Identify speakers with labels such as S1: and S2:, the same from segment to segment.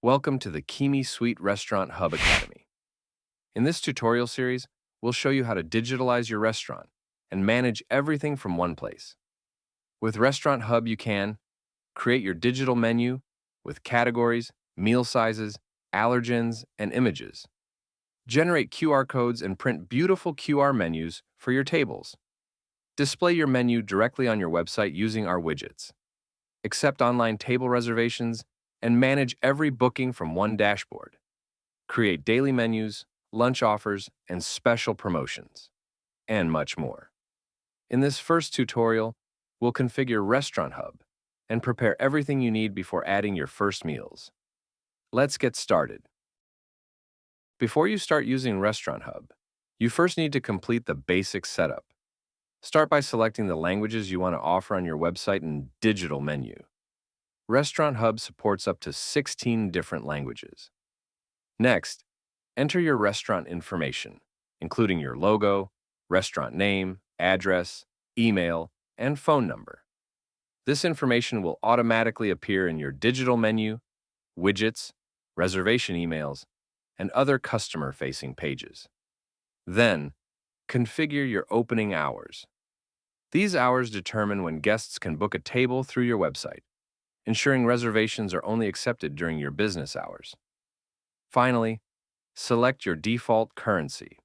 S1: Welcome to the KIMISUITE Restaurant Hub Academy. In this tutorial series, we'll show you how to digitalize your restaurant and manage everything from one place. With Restaurant Hub, you can create your digital menu with categories, meal sizes, allergens, and images. Generate QR codes and print beautiful QR menus for your tables. Display your menu directly on your website using our widgets. Accept online table reservations and manage every booking from one dashboard. Create daily menus, lunch offers, and special promotions, and much more. In this first tutorial, we'll configure Restaurant Hub and prepare everything you need before adding your first meals. Let's get started. Before you start using Restaurant Hub, you first need to complete the basic setup. Start by selecting the languages you want to offer on your website and digital menu. Restaurant Hub supports up to 16 different languages. Next, enter your restaurant information, including your logo, restaurant name, address, email, and phone number. This information will automatically appear in your digital menu, widgets, reservation emails, and other customer-facing pages. Then, configure your opening hours. These hours determine when guests can book a table through your website, ensuring reservations are only accepted during your business hours. Finally, select your default currency.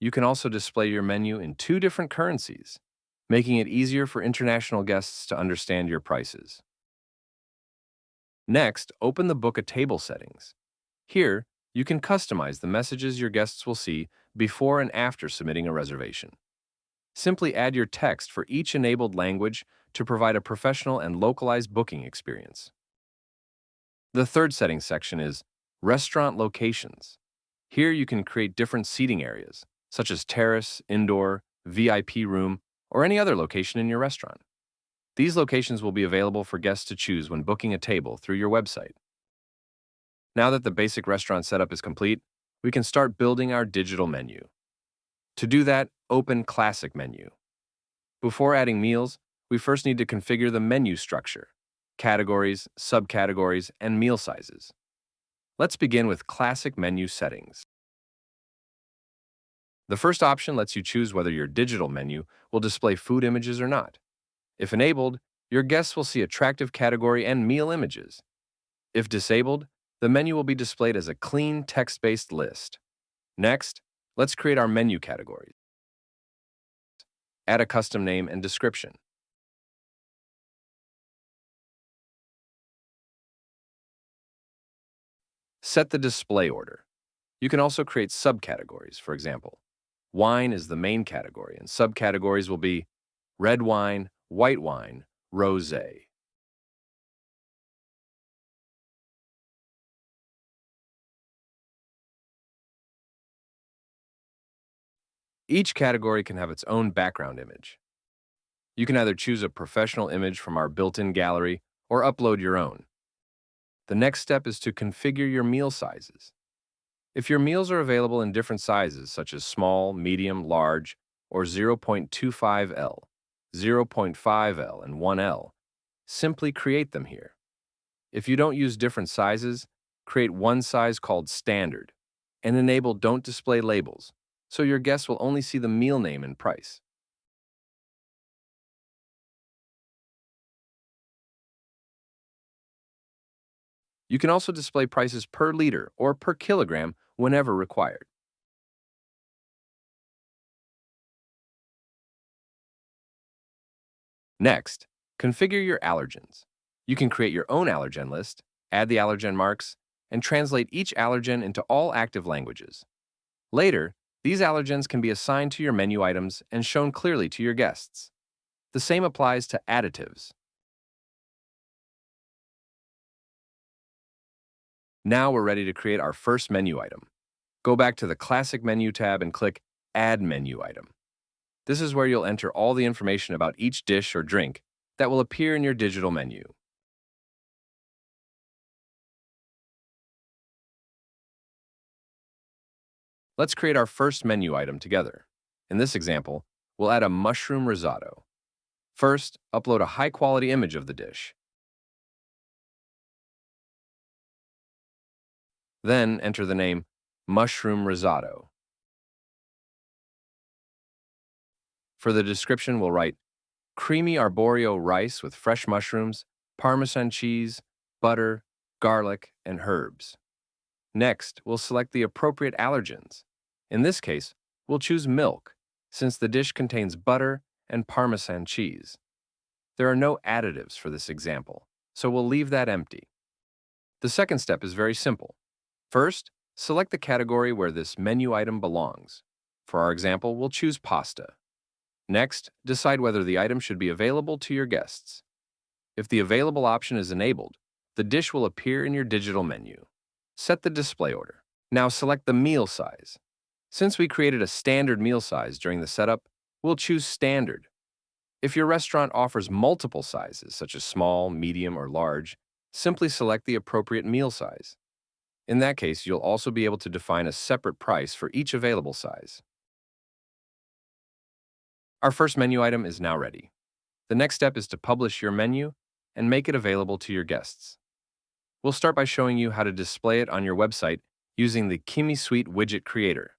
S1: You can also display your menu in 2 different currencies, making it easier for international guests to understand your prices. Next, open the Book a Table settings. Here, you can customize the messages your guests will see before and after submitting a reservation. Simply add your text for each enabled language to provide a professional and localized booking experience. The third settings section is Restaurant Locations. Here you can create different seating areas, such as terrace, indoor, VIP room, or any other location in your restaurant. These locations will be available for guests to choose when booking a table through your website. Now that the basic restaurant setup is complete, we can start building our digital menu. To do that, open Classic Menu. Before adding meals, we first need to configure the menu structure, categories, subcategories, and meal sizes. Let's begin with Classic Menu settings. The first option lets you choose whether your digital menu will display food images or not. If enabled, your guests will see attractive category and meal images. If disabled, the menu will be displayed as a clean text-based list. Next, let's create our menu categories. Add a custom name and description. Set the display order. You can also create subcategories, for example. Wine is the main category, and subcategories will be red wine, white wine, rosé. Each category can have its own background image. You can either choose a professional image from our built-in gallery or upload your own. The next step is to configure your meal sizes. If your meals are available in different sizes, such as small, medium, large, or 0.25L, 0.5L, and 1L, simply create them here. If you don't use different sizes, create one size called Standard, and enable Don't Display Labels, so your guests will only see the meal name and price. You can also display prices per liter or per kilogram whenever required. Next, configure your allergens. You can create your own allergen list, add the allergen marks, and translate each allergen into all active languages. Later, these allergens can be assigned to your menu items and shown clearly to your guests. The same applies to additives. Now we're ready to create our first menu item. Go back to the Classic Menu tab and click Add Menu Item. This is where you'll enter all the information about each dish or drink that will appear in your digital menu. Let's create our first menu item together. In this example, we'll add a mushroom risotto. First, upload a high-quality image of the dish. Then enter the name mushroom risotto. For the description, we'll write creamy arborio rice with fresh mushrooms, Parmesan cheese, butter, garlic, and herbs. Next, we'll select the appropriate allergens. In this case, we'll choose milk, since the dish contains butter and Parmesan cheese. There are no additives for this example, so we'll leave that empty. The second step is very simple. First, select the category where this menu item belongs. For our example, we'll choose pasta. Next, decide whether the item should be available to your guests. If the available option is enabled, the dish will appear in your digital menu. Set the display order. Now select the meal size. Since we created a standard meal size during the setup, we'll choose standard. If your restaurant offers multiple sizes, such as small, medium, or large, simply select the appropriate meal size. In that case, you'll also be able to define a separate price for each available size. Our first menu item is now ready. The next step is to publish your menu and make it available to your guests. We'll start by showing you how to display it on your website using the KIMISUITE widget creator.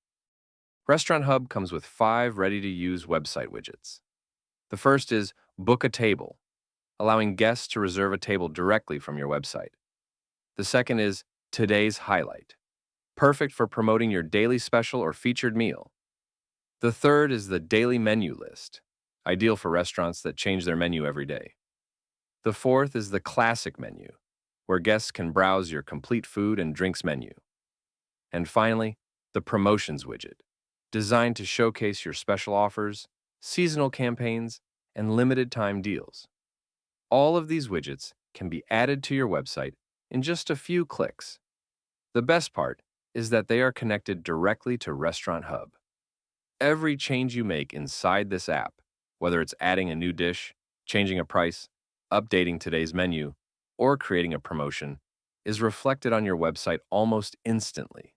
S1: Restaurant Hub comes with 5 ready-to-use website widgets. The first is Book a Table, allowing guests to reserve a table directly from your website. The second is Today's Highlight, perfect for promoting your daily special or featured meal. The third is the Daily Menu List, ideal for restaurants that change their menu every day. The fourth is the Classic Menu, where guests can browse your complete food and drinks menu. And finally, the Promotions widget, designed to showcase your special offers, seasonal campaigns, and limited-time deals. All of these widgets can be added to your website in just a few clicks. The best part is that they are connected directly to Restaurant Hub. Every change you make inside this app, whether it's adding a new dish, changing a price, updating today's menu, or creating a promotion, is reflected on your website almost instantly.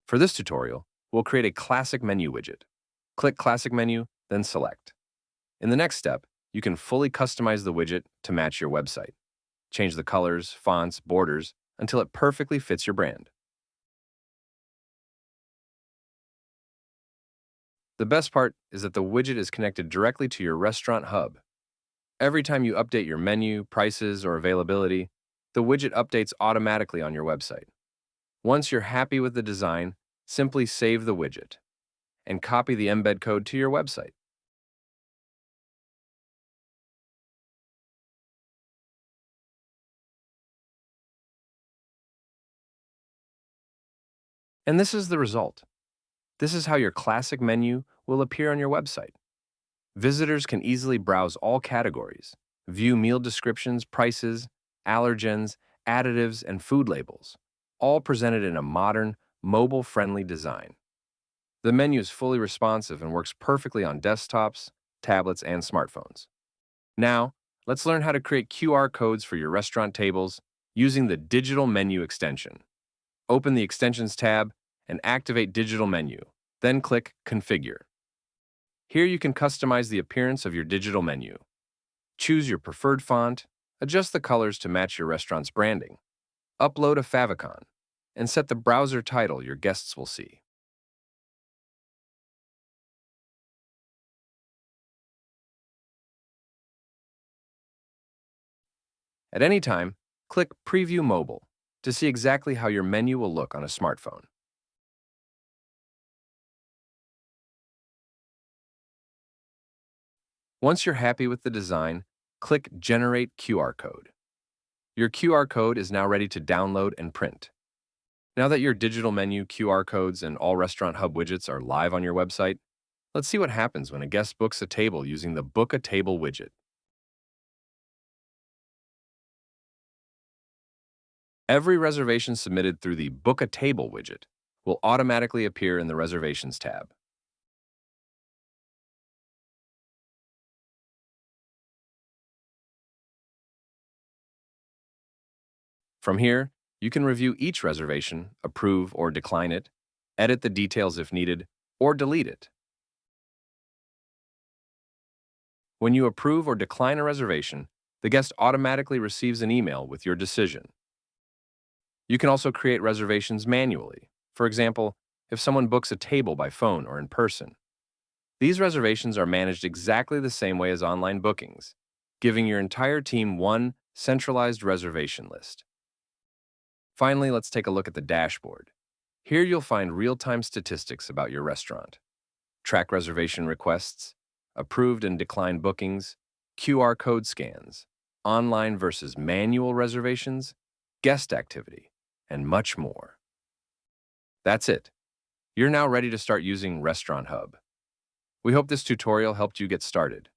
S1: For this tutorial, we'll create a Classic Menu widget. Click Classic Menu, then select. In the next step, you can fully customize the widget to match your website. Change the colors, fonts, borders, until it perfectly fits your brand. The best part is that the widget is connected directly to your Restaurant Hub. Every time you update your menu, prices, or availability, the widget updates automatically on your website. Once you're happy with the design, simply save the widget and copy the embed code to your website. And this is the result. This is how your classic menu will appear on your website. Visitors can easily browse all categories, view meal descriptions, prices, allergens, additives, and food labels, all presented in a modern, mobile-friendly design. The menu is fully responsive and works perfectly on desktops, tablets, and smartphones. Now, let's learn how to create QR codes for your restaurant tables using the Digital Menu extension. Open the Extensions tab and activate Digital Menu, then click Configure. Here you can customize the appearance of your digital menu. Choose your preferred font, adjust the colors to match your restaurant's branding, upload a favicon, and set the browser title your guests will see. At any time, click Preview Mobile to see exactly how your menu will look on a smartphone. Once you're happy with the design, click Generate QR Code. Your QR code is now ready to download and print. Now that your digital menu, QR codes, and all Restaurant Hub widgets are live on your website, let's see what happens when a guest books a table using the Book a Table widget. Every reservation submitted through the Book a Table widget will automatically appear in the Reservations tab. From here, you can review each reservation, approve or decline it, edit the details if needed, or delete it. When you approve or decline a reservation, the guest automatically receives an email with your decision. You can also create reservations manually. For example, if someone books a table by phone or in person. These reservations are managed exactly the same way as online bookings, giving your entire team one centralized reservation list. Finally, let's take a look at the dashboard. Here you'll find real-time statistics about your restaurant. Track reservation requests, approved and declined bookings, QR code scans, online versus manual reservations, guest activity, and much more. That's it. You're now ready to start using Restaurant Hub. We hope this tutorial helped you get started.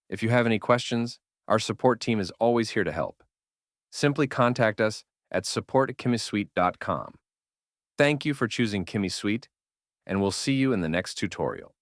S1: If you have any questions, our support team is always here to help. Simply contact us at support@kimisuite.com. Thank you for choosing KIMISUITE, and we'll see you in the next tutorial.